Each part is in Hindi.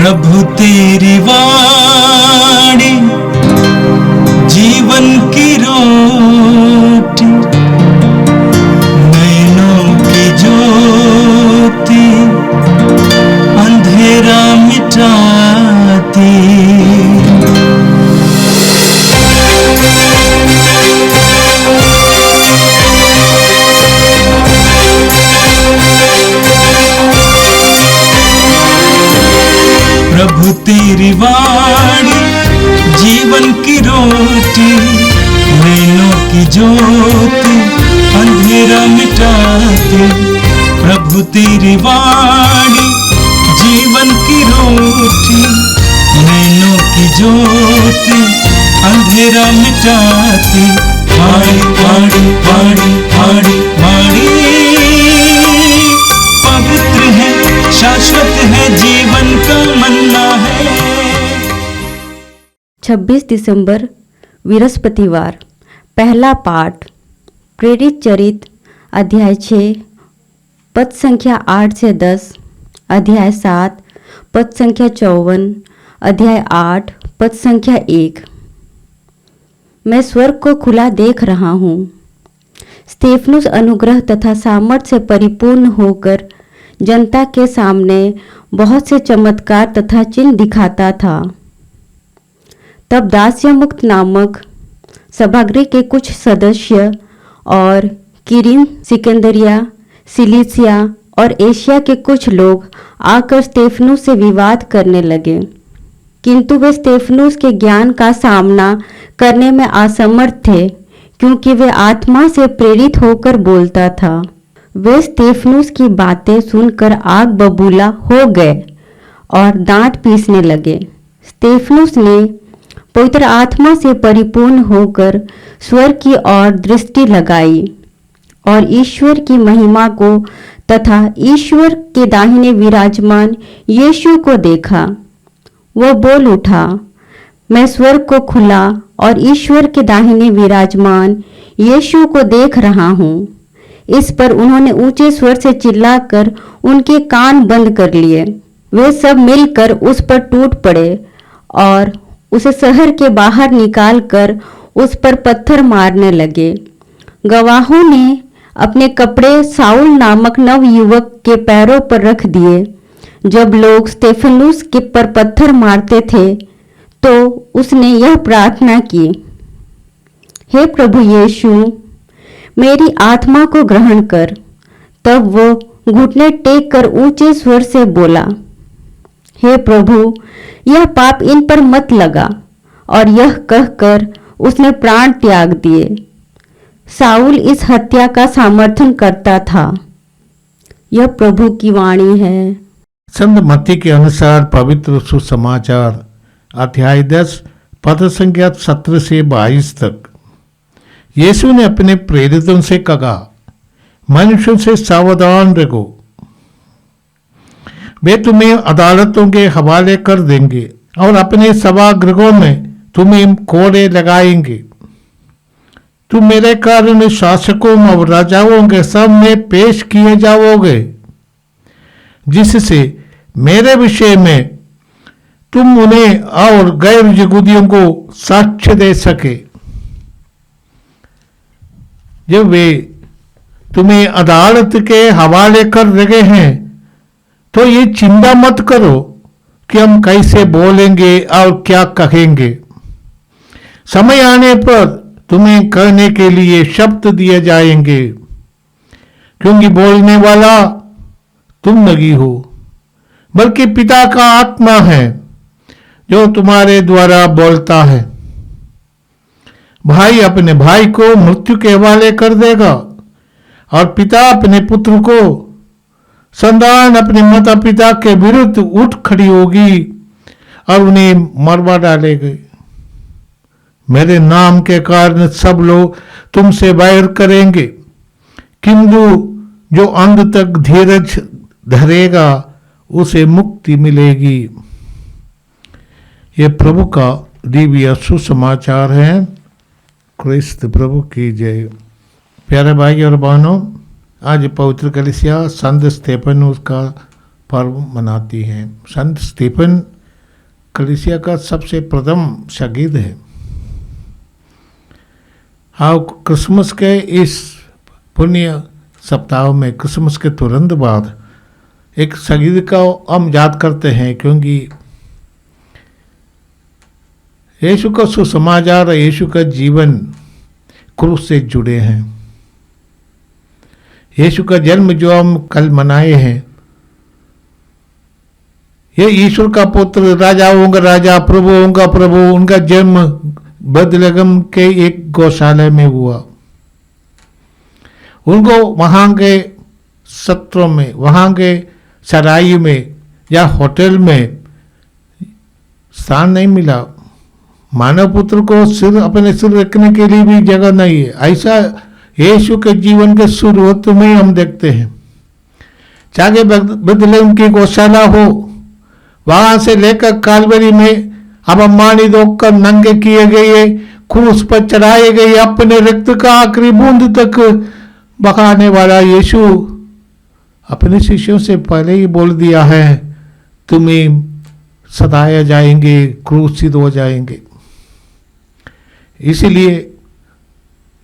प्रभु तेरी वाणी जीवन की रोटी, नैनों की ज्योति अंधेरा मिटाती। प्रभु तेरी वाणी जीवन की रोटी, नैनों की ज्योति अंधेरा मिटाती। प्रभु तेरी वाणी जीवन की रोटी, नैनों की ज्योति अंधेरा मिटाती। वाणी वाणी वाणी वाणी वाणी पवित्र है, शाश्वत है, जीवन का मन्ना है। 26 दिसंबर बृहस्पतिवार। पहला पाठ प्रेरित चरित अध्याय 6 पद संख्या 8 से 10, अध्याय 7 पद संख्या 54, अध्याय 8 पद संख्या 1। मैं स्वर्ग को खुला देख रहा हूँ। स्तेफनुस अनुग्रह तथा सामर्थ से परिपूर्ण होकर जनता के सामने बहुत से चमत्कार तथा चिन्ह दिखाता था। तब दास्य मुक्त नामक सभागृह के कुछ सदस्य और किरीन, सिकंदरिया, सिलिसिया और एशिया के कुछ लोग आकर स्तेफनुस से विवाद करने लगे, किंतु वे स्तेफनुस के ज्ञान का सामना करने में असमर्थ थे, क्योंकि वे आत्मा से प्रेरित होकर बोलता था। वे स्तेफनुस की बातें सुनकर आग बबूला हो गए और डांट पीसने लगे। स्तेफनुस ने पवित्र आत्मा से परिपूर्ण होकर स्वर्ग की ओर दृष्टि लगाई और ईश्वर की महिमा को तथा ईश्वर के दाहिने विराजमान यीशु को देखा। वह बोल उठा, मैं स्वर्ग को खुला और ईश्वर के दाहिने विराजमान यीशु को देख रहा हूँ। इस पर उन्होंने ऊंचे स्वर से चिल्लाकर उनके कान बंद कर लिए। वे सब मिलकर उस पर टूट पड़े और उसे शहर के बाहर निकालकर उस पर पत्थर मारने लगे। गवाहों ने अपने कपड़े साउल नामक नवयुवक के पैरों पर रख दिए। जब लोग स्तेफनुस के पर पत्थर मारते थे तो उसने यह प्रार्थना की, हे प्रभु यीशु, मेरी आत्मा को ग्रहण कर। तब वो घुटने टेक कर ऊंचे स्वर से बोला, हे प्रभु, यह पाप इन पर मत लगा। और यह कहकर उसने प्राण त्याग दिए। साउल इस हत्या का समर्थन करता था। यह प्रभु की वाणी है। संत मत्ती के अनुसार पवित्र सुसमाचार अध्याय 10 पद संख्या 17 से 22 तक। यीशु ने अपने प्रेरितों से कहा, मनुष्यों से सावधान रहो, वे तुम्हें अदालतों के हवाले कर देंगे और अपने सभागृहों में तुम्हें कोड़े लगाएंगे। तुम मेरे कारण शासकों और राजाओं के सामने पेश किए जाओगे, जिससे मेरे विषय में तुम उन्हें और गैर यहूदियों को साक्ष्य दे सके। जब वे तुम्हें अदालत के हवाले कर रहे हैं तो ये चिंता मत करो कि हम कैसे बोलेंगे और क्या कहेंगे। समय आने पर तुम्हें कहने के लिए शब्द दिए जाएंगे, क्योंकि बोलने वाला तुम नहीं हो, बल्कि पिता का आत्मा है जो तुम्हारे द्वारा बोलता है। भाई अपने भाई को मृत्यु के हवाले कर देगा और पिता अपने पुत्र को। संतान अपने माता पिता के विरुद्ध उठ खड़ी होगी और उन्हें मरवा डालेगी। मेरे नाम के कारण सब लोग तुमसे बैर करेंगे, किंतु जो अंत तक धीरज धरेगा उसे मुक्ति मिलेगी। ये प्रभु का दिव्य सुसमाचार है। क्रिस्त प्रभु की जय। प्यारे भाई और बहनों, आज पवित्र कलीसिया संत स्तेफनुस का पर्व मनाती हैं। संत स्तेफन कलीसिया का सबसे प्रथम शागिर्द है। हाँ, क्रिसमस के इस पुण्य सप्ताह में, क्रिसमस के तुरंत बाद एक शागिर्द का हम याद करते हैं, क्योंकि यीशु का सुसमाचार, यीशु का जीवन क्रूस से जुड़े हैं। यीशु का जन्म जो हम कल मनाए हैं, ये ईश्वर का पुत्र, राजाओं का राजा, प्रभुओं का प्रभु, उनका जन्म बेथलेहम के एक गौशाला में हुआ। उनको वहाँ के सत्रों में, वहाँ के सराय में या होटल में स्थान नहीं मिला। मानव पुत्र को सिर, अपने सिर रखने के लिए भी जगह नहीं है। ऐसा यीशु के जीवन के शुरुआत में हम देखते हैं। चाहे बेथलेहम की गौशाला हो, वहां से लेकर कालवरी में अब अपमानित होकर नंगे किए गए, क्रूस पर चढ़ाए गए, अपने रक्त का आखिरी बूंद तक बहाने वाला यीशु अपने शिष्यों से पहले ही बोल दिया है, तुम्हें सताए जाएंगे, क्रूसित हो जाएंगे। इसलिए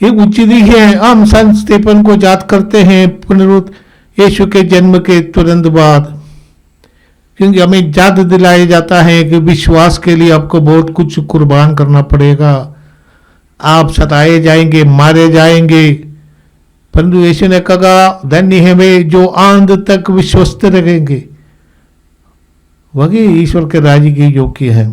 ये उचित ही है हम संत स्तेफन को याद करते हैं पुनरुत्थ यीशु के जन्म के तुरंत बाद, क्योंकि हमें याद दिलाया जाता है कि विश्वास के लिए आपको बहुत कुछ कुर्बान करना पड़ेगा। आप सताए जाएंगे, मारे जाएंगे, परंतु यीशु ने कहा, धन्य है वे जो अंत तक विश्वस्त रहेंगे, वही ईश्वर के राज्य की योग्य है।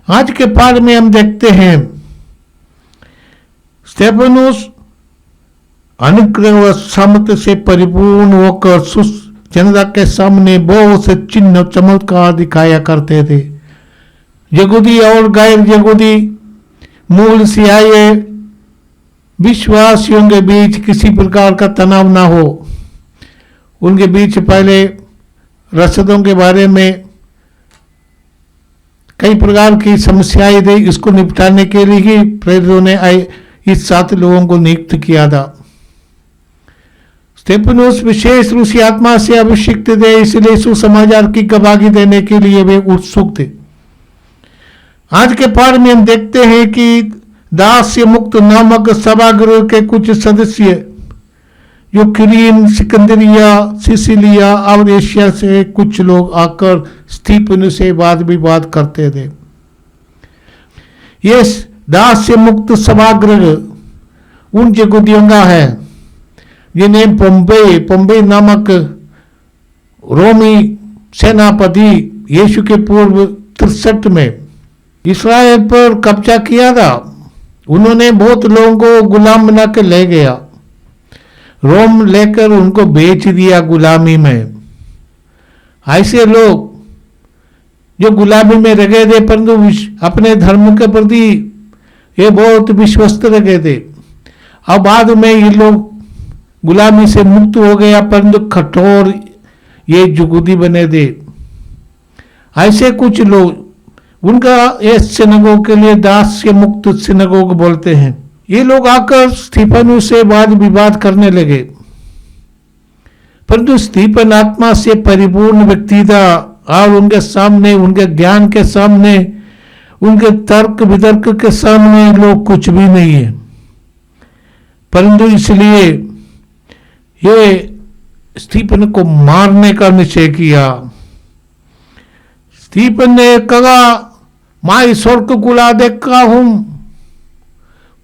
आज के पाठ में हम देखते हैं स्तेफनुस अनुग्रह व सामर्थ्य से परिपूर्ण होकर जनता के सामने बहुत से चिन्ह चमत्कार दिखाया करते थे। यहूदी और गैर यहूदी मूल से आए विश्वासियों के बीच किसी प्रकार का तनाव ना हो। उनके बीच पहले रसदों के बारे में कई प्रकार की समस्याएं थी, इसको निपटाने के लिए ही प्रेरितों ने इस 7 लोगों को नियुक्त किया था। स्तेफनुस विशेष रूप से आत्मा से अभिषिक्त थे, इसलिए सुसमाचार की गवाही देने के लिए वे उत्सुक थे। आज के पाठ में हम देखते हैं कि दास्य मुक्त नामक सभागृह के कुछ सदस्य जो क्रीन, सिकंदरिया, सिसिलिया और एशिया से कुछ लोग आकर स्तेफनुस से वाद विवाद करते थे। ये दास्य मुक्त सभागृह उन यहूदियों का है जिन्हें पोम्बे नामक रोमी सेनापति यीशु के पूर्व 63 में इस्राएल पर कब्जा किया था। उन्होंने बहुत लोगों को गुलाम बना के ले गया, रोम लेकर उनको बेच दिया गुलामी में। ऐसे लोग जो गुलामी में रह गए थे, परंतु अपने धर्म के प्रति ये बहुत विश्वस्त रह गए थे। अब बाद में ये लोग गुलामी से मुक्त हो गया, परंतु कठोर ये यहूदी बने थे। ऐसे कुछ लोग, उनका इस सिनगोग के लिए दास के मुक्त सिनगोग बोलते हैं। ये लोग आकर स्तेफनुस से वाद विवाद करने लगे, परंतु स्तेफन आत्मा से परिपूर्ण व्यक्ति था और उनके सामने, उनके ज्ञान के सामने, उनके तर्क वितर्क के सामने लोग कुछ भी नहीं है। परंतु इसलिए ये स्तेफन को मारने का निश्चय किया। स्तेफन ने कहा, मैं ईश्वर को गुला देखा हूं,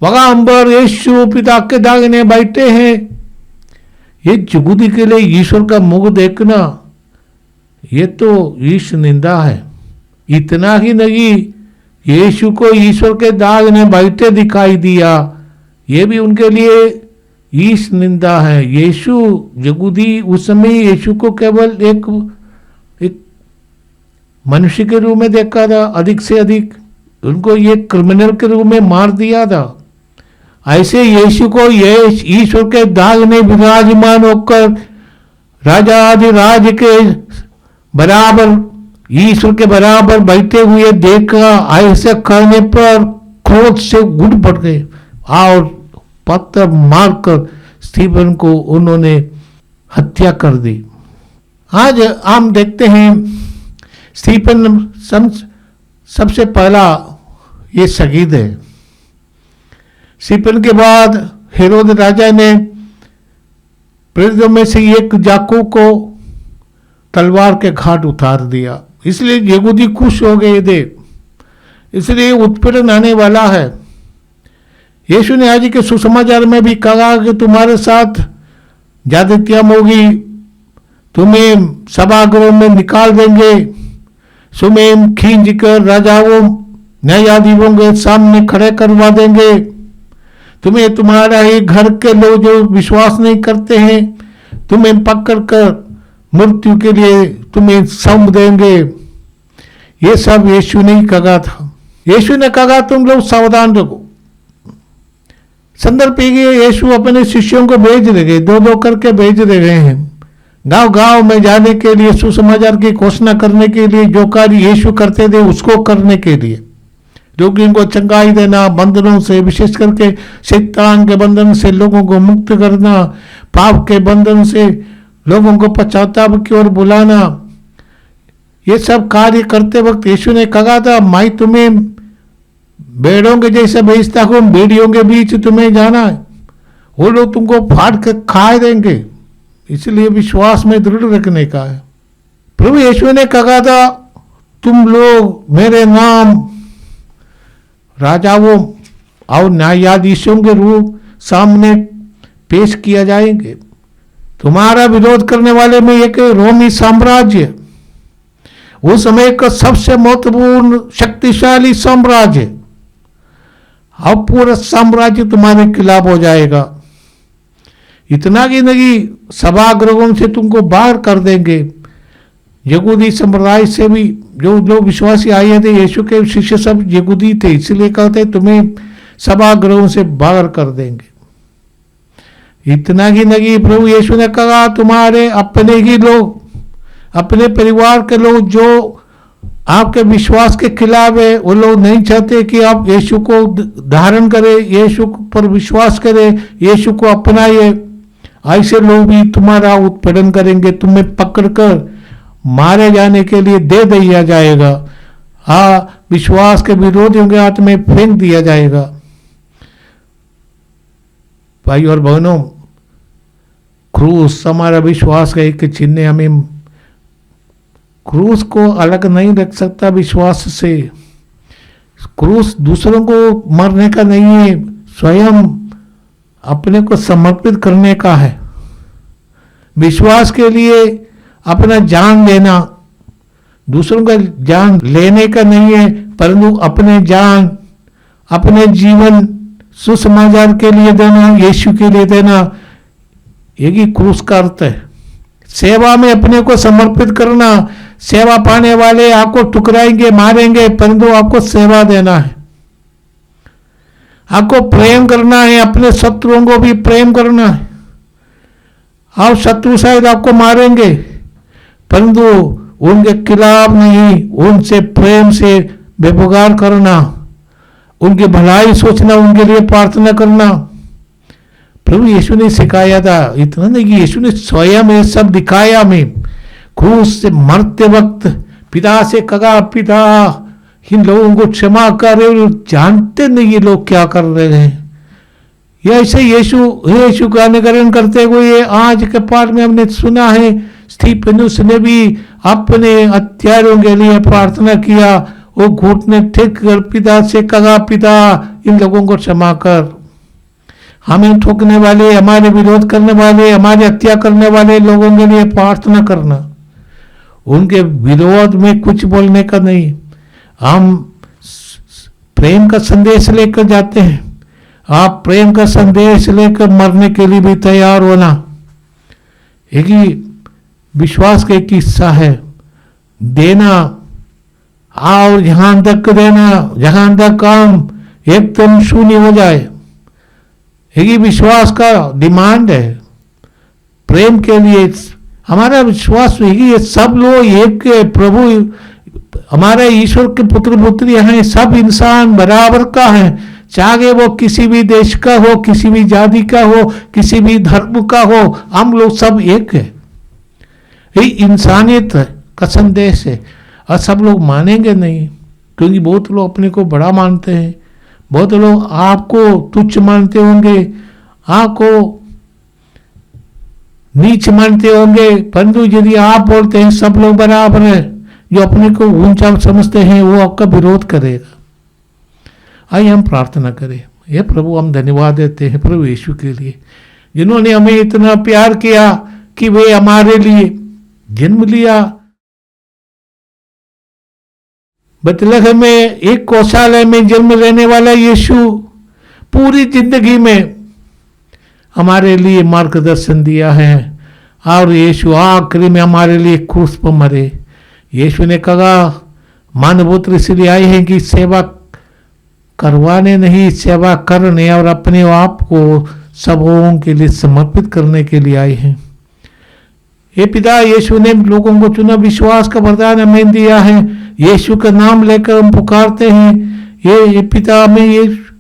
वहां अंबर यीशु पिता के दाहिने बैठे हैं। ये यहूदी के लिए ईश्वर का मुख देखना ये तो ईश निंदा है। इतना ही नहीं, यीशु को ईश्वर के दाहिने बैठे दिखाई दिया, ये भी उनके लिए ईश निंदा है। यीशु यहूदी उस समय यीशु को केवल एक मनुष्य के रूप में देखा था, अधिक से अधिक उनको ये क्रिमिनल के रूप में मार दिया था। ऐसे यीशु को ये ईश्वर के दाहिने विराजमान होकर राजा आदिराज के बराबर, ईश्वर के बराबर बैठे हुए देखा। ऐसे करने पर क्रोध से उठ पड़ गए और पत्थर मारकर स्तेफन को उन्होंने हत्या कर दी। आज हम देखते हैं स्टीफन सबसे पहला ये शहीद है। स्टीफन के बाद हेरोद राजा ने प्रेरितों में से एक याकूब को तलवार के घाट उतार दिया, इसलिए यहूदी खुश हो गए थे, इसलिए उत्पीड़न आने वाला है। यीशु ने आज के सुसमाचार में भी कहा कि तुम्हारे साथ ज्यादतियां होगी, तुम्हें सभागृह में निकाल देंगे, तुम्हें खींच कर राजाओं न्यायाधीशों के सामने खड़े करवा देंगे, तुम्हें तुम्हारा ही घर के लोग जो विश्वास नहीं करते हैं तुम्हें पकड़ कर मृत्यु के लिए तुम्हें सौंप देंगे। ये सब यीशु ने ही कहा था। यीशु ने कहा तुम लोग सावधान रहो। संदर्भ यीशु अपने शिष्यों को भेज रहे, दो दो करके भेज रहे हैं गांव गांव में जाने के लिए, सुसमाचार की घोषणा करने के लिए, जो कार्य यीशु करते थे उसको करने के लिए, रोगियों को चंगाई देना, बंधनों से, विशेष करके शैतान के बंधन से लोगों को मुक्त करना, पाप के बंधन से लोगों को पश्चाताप की ओर बुलाना। ये सब कार्य करते वक्त यीशु ने कहा था मैं तुम्हें भेड़ों के जैसे भेजता हूं, भेड़ियों के बीच तुम्हें जाना है, वो लोग तुमको फाड़ के खा देंगे, इसलिए विश्वास में दृढ़ रखने का है। प्रभु यीशु ने कहा था तुम लोग मेरे नाम राजाओं और न्यायाधीशों के रूप सामने पेश किया जाएंगे। तुम्हारा विरोध करने वाले में एक रोमी साम्राज्य, उस समय का सबसे महत्वपूर्ण शक्तिशाली साम्राज्य, अब पूरा साम्राज्य तुम्हारे खिलाफ हो जाएगा। इतना ही नहीं, सभागृहों से तुमको बाहर कर देंगे। यहूदी संप्रदाय से भी जो लोग विश्वासी आए थे, यीशु के शिष्य सब यहूदी थे, इसलिए कहते तुम्हें सभागृहों से बाहर कर देंगे। इतना ही नहीं, प्रभु यीशु ने कहा तुम्हारे अपने ही लोग, अपने परिवार के लोग जो आपके विश्वास के खिलाफ है, वो लोग नहीं चाहते कि आप यीशु को धारण करें, यीशु पर विश्वास करें, यीशु को अपनाइए, ऐसे लोग भी तुम्हारा उत्पीड़न करेंगे, तुम्हें पकड़कर मारे जाने के लिए दे दिया जाएगा, विश्वास के विरोधियों के हाथ में फेंक दिया जाएगा। भाई और बहनों, क्रूस हमारा विश्वास का एक चिन्ह, हमें क्रूस को अलग नहीं रख सकता विश्वास से। क्रूस दूसरों को मरने का नहीं है, स्वयं अपने को समर्पित करने का है। विश्वास के लिए अपना जान देना, दूसरों का जान लेने का नहीं है, परंतु अपने जान, अपने जीवन सुसमाचार के लिए देना, यीशु के लिए देना, यही क्रूस का अर्थ है। सेवा में अपने को समर्पित करना, सेवा पाने वाले आपको टुकराएंगे, मारेंगे, परंतु आपको सेवा देना है। आपको प्रेम करना है, अपने शत्रुओं को भी प्रेम करना है। आप शत्रु शायद आपको मारेंगे, परंतु उनके खिलाफ नहीं, उनसे प्रेम से व्यवहार करना, उनकी भलाई सोचना, उनके लिए प्रार्थना करना। प्रभु यीशु ने सिखाया था। इतना नहीं कि यीशु ने स्वयं ये सब दिखाया हमें। क्रूस से मरते वक्त पिता से कहा, पिता इन लोगों को क्षमा कर, जानते नहीं ये लोग क्या कर रहे हैं। ये ऐसे यीशु का अनुकरण करते हुए आज के पाठ में हमने सुना है, स्टीफनुस ने भी अपने हत्यारों के लिए प्रार्थना किया। वो घुटने टेक कर पिता से कहा, पिता इन लोगों को क्षमा कर। हमें ठोकने वाले, हमारे विरोध करने वाले, हमारी हत्या करने वाले लोगों के लिए प्रार्थना करना, उनके विरोध में कुछ बोलने का नहीं। हम प्रेम का संदेश लेकर जाते हैं। आप प्रेम का संदेश लेकर मरने के लिए भी तैयार होना। एक ही विश्वास का एक हिस्सा है देना, और जहां तक देना, जहां तक काम एकदम शून्य हो जाए, यही विश्वास का डिमांड है। प्रेम के लिए हमारा विश्वास यही है, सब लोग एक प्रभु, हमारे ईश्वर के पुत्र पुत्री हैं, सब इंसान बराबर का है, चाहे वो किसी भी देश का हो, किसी भी जाति का हो, किसी भी धर्म का हो, हम लोग सब एक है। ये इंसानियत का संदेश है। और सब लोग मानेंगे नहीं, क्योंकि बहुत लोग अपने को बड़ा मानते हैं, बहुत लोग आपको तुच्छ मानते होंगे, आपको नीच मानते होंगे, परंतु यदि आप बोलते हैं सब लोग बराबर हैं, जो अपने को ऊंचा समझते हैं वो आपका विरोध करेगा। आइए हम प्रार्थना करें। हे प्रभु, हम धन्यवाद देते हैं प्रभु यीशु के लिए, जिन्होंने हमें इतना प्यार किया कि वे हमारे लिए जन्म लिया। बेथलेहम में एक गौशाला में जन्म लेने वाला यीशु पूरी जिंदगी में हमारे लिए मार्गदर्शन दिया है, और यीशु आखिरी में हमारे लिए क्रूस पर मरे। यीशु ने कहा, मानवपुत्र इसलिए आए हैं कि सेवा करवाने नहीं, सेवा करने और अपने आप को सबों के लिए समर्पित करने के लिए आए हैं। ये पिता, यीशु ने लोगों को चुना, विश्वास का वरदान हमें दिया है। यीशु का नाम लेकर हम पुकारते हैं। ये पिता हमें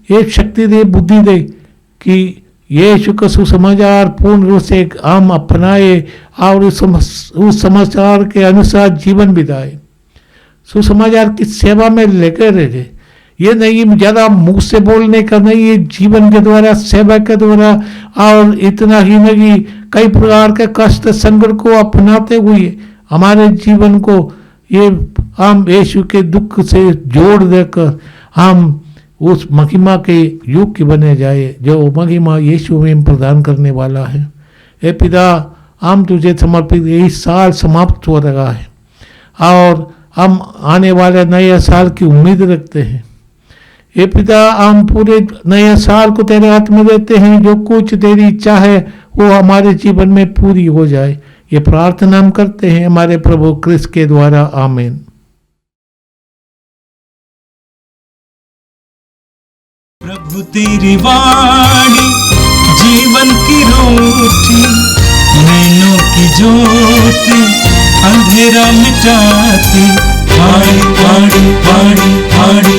ये शक्ति दे, बुद्धि दे कि यीशु का सुसमाचार पूर्ण रूप से हम अपनाए और उस समाचार के अनुसार जीवन बिताए। सुसमाचार की सेवा में लेकर रहे, ये नहीं ज़्यादा मुंह से बोलने का नहीं, ये जीवन के द्वारा, सेवा के द्वारा। और इतना ही नहीं, कई प्रकार के कष्ट संकट को अपनाते हुए हमारे जीवन को ये हम यीशु के दुख से जोड़ देकर हम उस महिमा के युग के बने जाए, जो महिमा यीशु में प्रदान करने वाला है। हे पिता, हम तुझे समर्पित, यही साल समाप्त हो रहा है और हम आने वाले नए साल की उम्मीद रखते हैं। हे पिता, हम पूरे नए साल को तेरे हाथ में देते हैं। जो कुछ तेरी इच्छा है वो हमारे जीवन में पूरी हो जाए, ये प्रार्थना हम करते हैं हमारे प्रभु क्रिस्त के द्वारा। आमीन। प्रभु तेरी वाणी जीवन की रोटी, नैनों की ज्योति अंधेरा मिटाती। वाणी वाणी वाणी वाणी